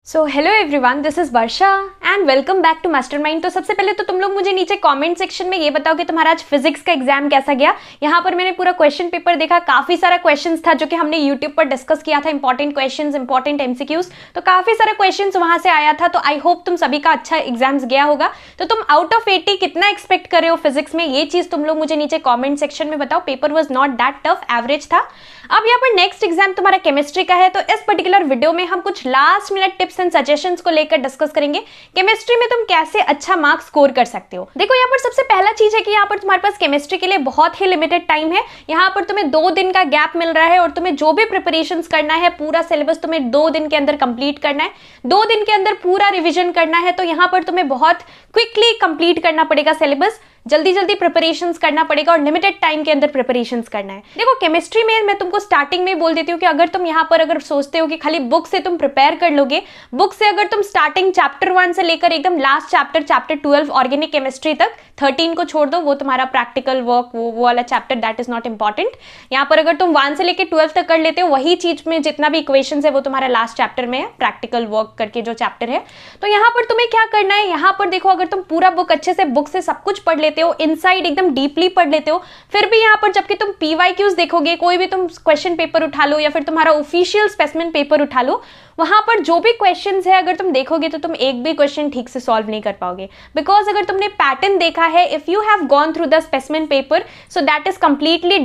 So hello everyone, this is Varsha and welcome back to Mastermind. तो सबसे पहले तो तुम लोग मुझे नीचे कमेंट सेक्शन में ये बताओ कि तुम्हारा आज फिजिक्स का एग्जाम कैसा गया। यहाँ पर मैंने पूरा क्वेश्चन पेपर देखा, काफी सारा क्वेश्चंस था जो कि हमने यूट्यूब पर डिस्कस किया था, इंपॉर्टेंट क्वेश्चंस, इंपॉर्टेंट एमसीक्यूज। तो काफी सारा क्वेश्चंस वहां से आया था। तो आई होप तुम सभी का अच्छा एग्जाम्स गया होगा। तो तुम आउट ऑफ 80 कितना एक्सपेक्ट कर रहे हो फिजिक्स में, ये चीज तुम लोग मुझे नीचे कॉमेंट सेक्शन में बताओ। Paper was not that tough, average था। अब यहाँ पर नेक्स्ट एग्जाम तुम्हारा केमिस्ट्री का है। तो इस पर्टिकुलर वीडियो में हम कुछ last minute tips and suggestions को लेकर डिस्कस करेंगे केमिस्ट्री में तुम कैसे अच्छा मार्क्स स्कोर कर सकते हो। देखो यहाँ पर सबसे पहला चीज है कि यहाँ पर तुम्हारे पास केमिस्ट्री के लिए बहुत ही लिमिटेड टाइम है। यहाँ पर तुम्हें 2 दिन का गैप मिल रहा है और तुम्हें जो भी प्रिपरेशंस करना है, पूरा सिलेबस तुम्हें 2 दिन के अंदर कंप्लीट करना है, 2 दिन के अंदर पूरा रिविजन करना है। तो यहाँ पर तुम्हें बहुत क्विकली कंप्लीट करना पड़ेगा सिलेबस, जल्दी जल्दी प्रिपरेशंस करना पड़ेगा और लिमिटेड टाइम के अंदर प्रिपरेशंस करना है। देखो केमिस्ट्री में मैं तुमको स्टार्टिंग में बोल देती हूँ कि अगर तुम यहाँ पर अगर सोचते हो कि खाली बुक से तुम प्रिपेयर कर लोगे, बुक से अगर तुम स्टार्टिंग चैप्टर 1 से लेकर एकदम लास्ट चैप्टर 12 ऑर्गेनिक केमिस्ट्री तक, 13 को छोड़ दो, वो तुम्हारा प्रैक्टिकल वर्क, वो वाला chapter that is not important. यहाँ पर अगर तुम 1 से लेकर 12 तक कर लेते हो, वही चीज में जितना भी इक्वेशंस है वो तुम्हारा लास्ट चैप्टर में है, प्रैक्टिकल वर्क करके जो चैप्टर है। तो यहाँ पर तुम्हें क्या करना है, यहाँ पर देखो अगर तुम पूरा बुक अच्छे से बुक से सब कुछ पढ़ लेते हो, इनसाइड एकदम डीपली पढ़ लेते हो, फिर भी यहाँ पर जबकि तुम पीवाईक्यूज देखोगे, कोई भी तुम क्वेश्चन पेपर उठा लो या फिर तुम्हारा ऑफिशियल स्पेसिमेन पेपर उठा लो, वहां पर जो भी क्वेश्चंस है अगर तुम देखोगे तो तुम एक भी क्वेश्चन ठीक से सॉल्व नहीं कर पाओगे। बिकॉज अगर तुमने पैटर्न देखा है, if you have gone through the specimen paper, so that is completely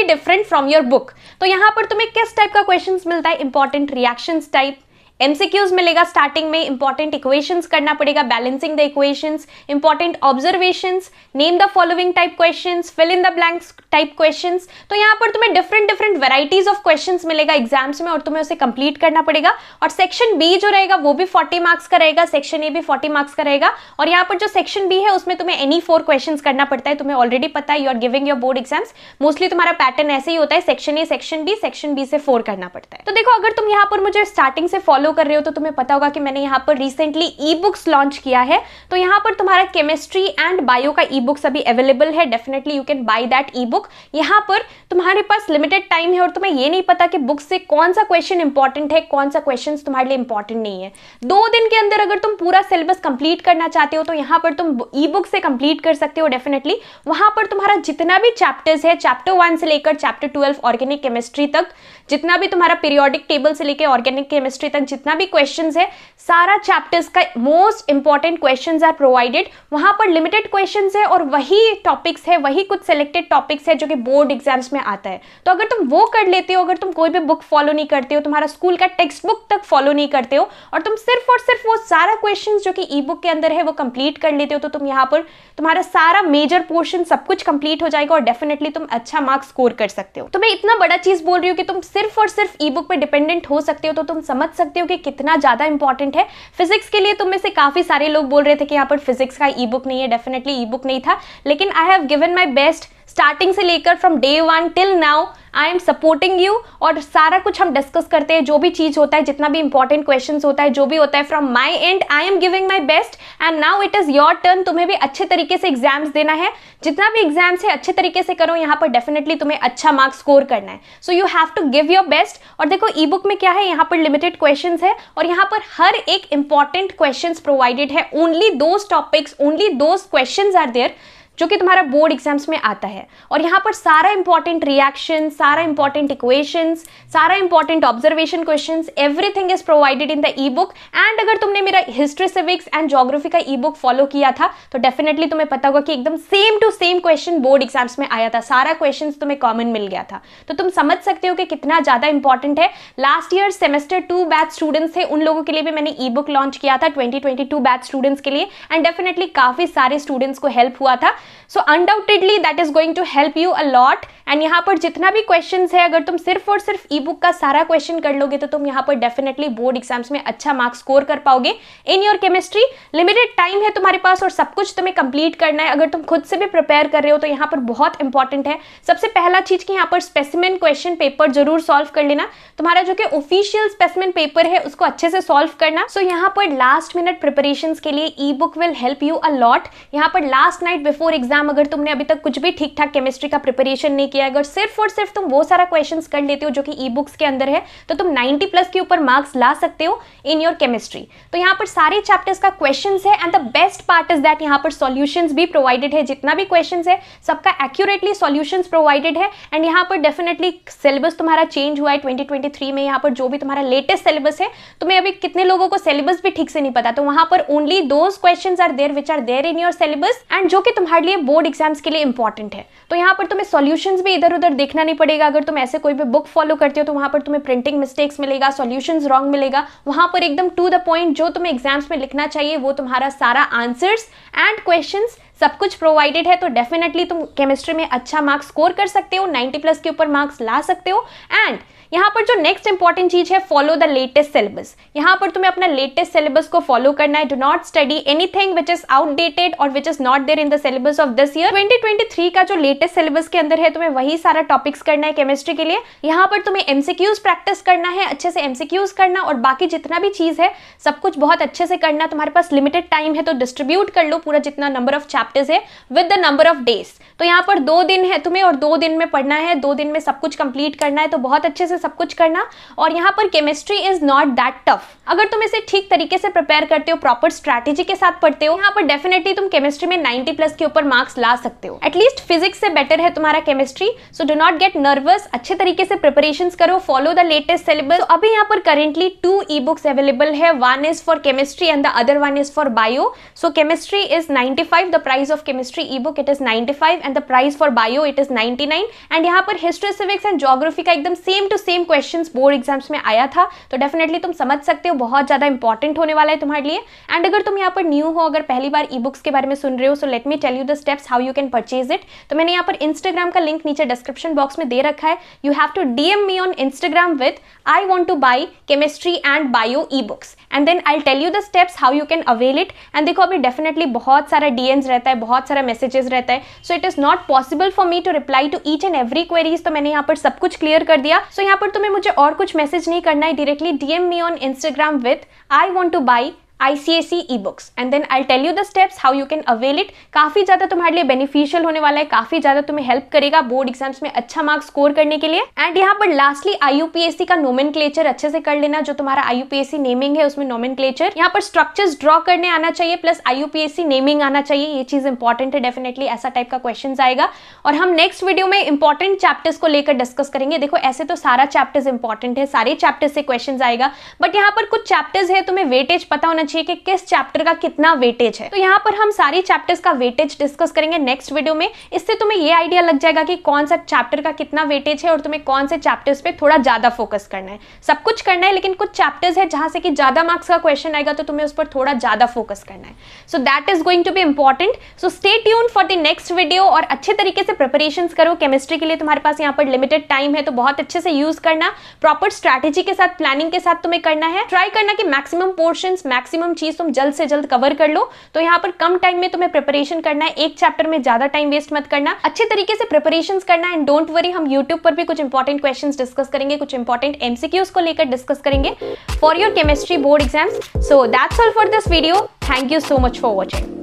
different from your book. तो यहाँ पर तुम्हें किस टाइप का क्वेश्चन मिलता है, इंपॉर्टेंट रिएक्शंस टाइप, एमसीक्यूज मिलेगा स्टार्टिंग में, इंपॉर्टेंट इक्वेशंस करना पड़ेगा, balancing the equations, important observations, name the following type questions, fill in the blanks type questions. तो यहाँ पर तुम्हें डिफरेंट वैरायटीज ऑफ क्वेश्चंस मिलेगा एग्जाम्स में और तुम्हें उसे कंप्लीट करना पड़ेगा। और सेक्शन बी जो रहेगा वो भी 40 मार्क्स का रहेगा, सेक्शन ए भी 40 मार्क्स का रहेगा। और यहाँ पर जो सेक्शन बी है उसमें तुम्हें एनी 4 क्वेश्चंस करना पड़ता है। तुम्हें ऑलरेडी पता है, you are giving your board exams, mostly तुम्हारा पैटर्न ऐसे ही होता है, सेक्शन ए, सेक्शन बी से 4 करना पड़ता है। तो देखो अगर तुम यहाँ पर मुझे स्टार्टिंग से फॉलो कर रहे हो तो तुम्हें पता होगा कि मैंने यहाँ पर रिसेंटली ई बुक्स लॉन्च किया है। तो यहाँ पर तुम्हारा केमिस्ट्री एंड बायो का ई बुक्स अभी अवेलेबल है, definitely you can by that E book. यहाँ पर तुम्हारे पास लिमिटेड टाइम है और तुम्हें ये नहीं पता कि बुक से कौन सा क्वेश्चन इंपॉर्टेंट है, कौन सा क्वेश्चन तुम्हारे लिए इंपॉर्टेंट नहीं है। 2 दिन के अंदर अगर तुम पूरा सिलेबस कंप्लीट करना चाहते हो तो यहाँ पर तुम ई बुक से कंप्लीट कर सकते हो डेफिनेटली। वहां पर तुम्हारा जितना भी चैप्टर्स है, चैप्टर 1 से लेकर चैप्टर 12 ऑर्गेनिक केमिस्ट्री तक, जितना भी तुम्हारा पीरियोडिक टेबल से लेकर ऑर्गेनिक केमिस्ट्री तक जितना भी क्वेश्चंस है, सारा चैप्टर्स का most important questions are provided. वहां पर लिमिटेड क्वेश्चंस है और वही टॉपिक्स है, वही कुछ सिलेक्टेड टॉपिक्स है जो कि बोर्ड एग्जाम्स में आता है। तो अगर तुम वो कर लेते हो, अगर तुम कोई भी बुक फॉलो नहीं करते हो, तुम्हारा स्कूल का टेक्स्ट बुक तक फॉलो नहीं करते हो और तुम सिर्फ और सिर्फ वो सारा क्वेश्चन जो कि ई बुक के अंदर है वो कंप्लीट कर लेते हो, तो तुम यहाँ पर तुम्हारा सारा मेजर पोर्शन सब कुछ कंप्लीट हो जाएगा और डेफिनेटली तुम अच्छा मार्क्स स्कोर कर सकते हो। तो मैं इतना बड़ा चीज बोल रही हूँ कि तुम सिर्फ और सिर्फ ई बुक पे डिपेंडेंट हो सकते हो, तो तुम समझ सकते हो कि कितना ज्यादा इंपॉर्टेंट है। फिजिक्स के लिए तुम में से काफी सारे लोग बोल रहे थे कि यहाँ पर फिजिक्स का ई बुक नहीं है, डेफिनेटली ई बुक नहीं था, लेकिन I have given my best starting से लेकर from day 1 till now. I am supporting you और सारा कुछ हम डिस्कस करते हैं, जो भी चीज होता है, जितना भी इंपॉर्टेंट क्वेश्चंस होता है, जो भी होता है, from my and I am giving my best and now it is your turn. तुम्हें भी अच्छे तरीके से एग्जाम्स देना है, जितना भी एग्जाम्स है अच्छे तरीके से करो, यहाँ पर डेफिनेटली तुम्हें अच्छा मार्क्स स्कोर करना है। So you have to give your best. और देखो ई बुक में क्या है, यहाँ पर लिमिटेड क्वेश्चंस है और यहाँ पर हर एक इंपॉर्टेंट क्वेश्चंस प्रोवाइडेड है, only those topics, only those questions are there जो कि तुम्हारा बोर्ड एग्जाम्स में आता है। और यहाँ पर सारा इंपॉर्टेंट रिएक्शन, सारा इंपॉर्टेंट इक्वेशंस, सारा important observation questions, everything is provided in the E book. And अगर तुमने मेरा हिस्ट्री, सिविक्स एंड ज्योग्राफी का ई बुक फॉलो किया था तो डेफिनेटली तुम्हें पता होगा कि एकदम same to same question board exams में आया था, सारा क्वेश्चन तुम्हें कॉमन मिल गया था। तो तुम समझ सकते हो कि कितना ज्यादा इंपॉर्टेंट है। Last year semester 2 batch students थे, उन लोगों के लिए भी मैंने ई बुक लॉन्च किया था 2022 बैच स्टूडेंट्स के लिए, एंड डेफिनेटली काफी सारे स्टूडेंट्स को हेल्प हुआ था। So undoubtedly that is going to help you a lot. And यहाँ पर जितना भी क्वेश्चंस है, अगर तुम सिर्फ और सिर्फ ई बुक का सारा क्वेश्चन कर लोगे तो तुम यहाँ पर डेफिनेटली बोर्ड एग्जाम्स में अच्छा मार्क्स स्कोर कर पाओगे in your chemistry. Limited time है तुम्हारे पास और सब कुछ तुम्हें कंप्लीट करना है। अगर तुम खुद से भी प्रिपेयर कर रहे हो तो यहाँ पर बहुत इंपॉर्टेंट है, सबसे पहला चीज कि यहाँ पर स्पेसिमेन क्वेश्चन पेपर जरूर सॉल्व कर लेना। तुम्हारा जो कि ऑफिशियल स्पेसिमेन पेपर है उसको अच्छे से सॉल्व करना। सो यहाँ पर लास्ट मिनट प्रिपरेशंस के लिए ई book will help you a lot. यहाँ पर last night before board exam अगर तुमने अभी तक कुछ भी ठीक ठाक केमिस्ट्री का प्रिपरेशन नहीं किया, अगर सिर्फ और सिर्फ तुम वो सारा क्वेश्चंस कर लेते हो जो कि ई बुक्स के अंदर है, तो तुम 90 प्लस के ऊपर मार्क्स ला सकते हो इन योर केमिस्ट्री। तो यहाँ पर सारे चैप्टर्स का क्वेश्चंस है and the best part is that यहाँ पर सॉल्यूशंस भी प्रोवाइडेड है। जितना भी क्वेश्चंस है सबका एक्यूरेटली सॉल्यूशंस प्रोवाइडेड है एंड यहाँ पर डेफिनेटली सिलेबस तुम्हारा चेंज हुआ है 2023 में। यहाँ पर जो भी तुम्हारा लेटेस्ट सिलेबस है, तुम्हें अभी कितने लोगों को सिलेबस भी ठीक से नहीं पता, तो वहां पर only those questions are there which are there in your syllabus and जो कि तुम्हारे लिए बोर्ड एग्जाम्स के लिए इंपॉर्टेंट है। तो यहाँ पर तुम्हें सॉल्यूशंस भी इधर उधर देखना नहीं पड़ेगा। अगर तुम ऐसे कोई भी बुक फॉलो करते हो तो वहां पर तुम्हें प्रिंटिंग मिस्टेक्स मिलेगा, सॉल्यूशंस रॉन्ग मिलेगा। वहां पर एकदम टू द पॉइंट जो तुम्हें एग्जाम्स में लिखना चाहिए वो तुम्हारा सारा आंसर्स एंड क्वेश्चंस सब कुछ प्रोवाइडेड है। तो डेफिनेटली तुम केमिस्ट्री में अच्छा मार्क्स स्कोर कर सकते हो, 90 प्लस के ऊपर मार्क्स ला सकते हो। एंड यहाँ पर जो नेक्स्ट इंपॉर्टेंट चीज है, फॉलो द लेटेस्ट सिलेबस। यहाँ पर तुम्हें अपना लेटेस्ट सिलेबस को फॉलो करना है। Do not study anything which is outdated और which is not there in the syllabus of this year. 2023 का जो लेटेस्ट सिलेबस के अंदर है, तुम्हें वही सारा टॉपिक्स करना है केमिस्ट्री के लिए। यहाँ पर तुम्हें एमसीक्यूज प्रैक्टिस करना है, अच्छे से एमसीक्यूज करना, और बाकी जितना भी चीज है सब कुछ बहुत अच्छे से करना। तुम्हारे पास लिमिटेड टाइम है तो डिस्ट्रीब्यूट कर लो पूरा जितना नंबर ऑफ चैप्टर्स है with the number of days. तो यहाँ पर 2 दिन है तुम्हें और 2 दिन में पढ़ना है, 2 दिन में सब कुछ कंप्लीट करना है। तो बहुत अच्छे से सब कुछ करना। और यहाँ पर chemistry is not that tough. अगर तुम इसे ठीक तरीके से प्रिपेयर करते हो, प्रॉपर स्ट्रैटेजी के साथ पढ़ते हो, यहाँ पर डेफिनेटली तुम केमिस्ट्री में 90 प्लस के ऊपर मार्क्स ला सकते हो। एटलीस्ट फिजिक्स से बेटर है तुम्हारा chemistry. So do not gate nervous, अच्छे तरीके से प्रिपरेशंस करो, फॉलो द लेटेस्ट सिलेबस। तो अभी यहाँ पर करेंटली 2 ई बुक्स अवेलेबल है, one is for chemistry and the other one is for bio. So chemistry is 95, the price of chemistry e book it is 95 and the price for bio it is 99। And यहाँ पर history, civics and geography का एकदम same to same questions board exams में आया था। तो definitely तुम समझ सकते हो बहुत ज्यादा इंपॉर्टेंट होने वाला है तुम्हारे लिए। एंड अगर तुम यहाँ पर न्यू हो, अगर पहली बार ई बुक्स के बारे में सुन रहे हो, so let me tell you the steps how you can purchase it. तो मैंने यहाँ पर इंस्टाग्राम का लिंक नीचे डिस्क्रिप्शन बॉक्स में दे रखा है। You have to DM me on Instagram with I want to buy chemistry and bio e books and then I tell you the steps how you can avail it. And देखो अभी definitely बहुत सारा DMs रहता है, बहुत सारा messages रहता है, so it is not possible for me to reply to each and every queries. तो मैंने यहाँ पर सब कुछ क्लियर कर दिया। सो यहाँ पर तुम्हें मुझे और कुछ मैसेज नहीं करना है, directly DM me on Instagram with I want to buy ICSE ebooks and then I'll tell you the steps how you can avail it। काफी ज्यादा तुम्हारे लिए बेनिफिशियल होने वाला है, काफी ज्यादा तुम्हें हेल्प करेगा बोर्ड एग्जाम्स में अच्छा मार्क्स स्कोर करने के लिए। एंड यहाँ पर लास्टली IUPAC का नोमेनक्लेचर अच्छे से कर लेना। जो तुम्हारा IUPAC नेमिंग है उसमें नोमेनक्लेचर, यहाँ पर स्ट्रक्चर्स ड्रॉ करने आना चाहिए प्लस IUPAC नेमिंग आना चाहिए। ये चीज इंपॉर्टेंट है, डेफिनेटली ऐसा टाइप का क्वेश्चन आएगा। और हम नेक्स्ट वीडियो में इंपॉर्टेंट चैप्टर्स को लेकर डिस्कस करेंगे। देखो ऐसे तो सारा चैप्टर्स इंपॉर्टेंट है, सारे चैप्टर्स से क्वेश्चन आएगा, बट यहाँ पर कुछ चैप्टर्स है तुम्हें वेटेज पता होना चाहिए कि किस चैप्टर का कितना वेटेज है। तो यहाँ पर हम सारी चैप्टर्स का वेटेज डिस्कस करेंगे नेक्स्ट वीडियो में। इससे तुम्हें ये आइडिया लग जाएगा कि कौन सा चैप्टर का कितना वेटेज है और तुम्हें कौन से चैप्टर्स पे थोड़ा ज्यादा फोकस करना है। सब कुछ करना है, लेकिन कुछ चैप्टर्स है जहां से कि ज्यादा मार्क्स का क्वेश्चन आएगा तो तुम्हें उस पर थोड़ा ज्यादा फोकस करना है। So that is going to be important. So stay tuned for the next video और अच्छे तरीके से प्रिपरेशन करो। केमिस्ट्री के लिए तुम्हारे पास यहाँ पर लिमिटेड टाइम है तो बहुत अच्छे से यूज करना, प्रॉपर स्ट्रैटेजी के साथ, प्लानिंग के साथ तुम्हें करना है। ट्राई करना कि मैक्सिमम पोर्शंस, मैक्सिमम चीज तुम जल्द से जल्द कवर कर लो। तो यहाँ पर कम टाइम में तुम्हें प्रिपरेशन करना है, एक चैप्टर में ज्यादा टाइम वेस्ट मत करना, अच्छे तरीके से प्रिपरेशन करना। एंड डोंट वरी, हम यूट्यूब पर भी कुछ इंपॉर्टेंट क्वेश्चंस डिस्कस करेंगे, कुछ इंपॉर्टेंट एमसीक्यूज को लेकर डिस्कस करेंगे for your chemistry board exams. So that's all for this video. Thank you so much for watching.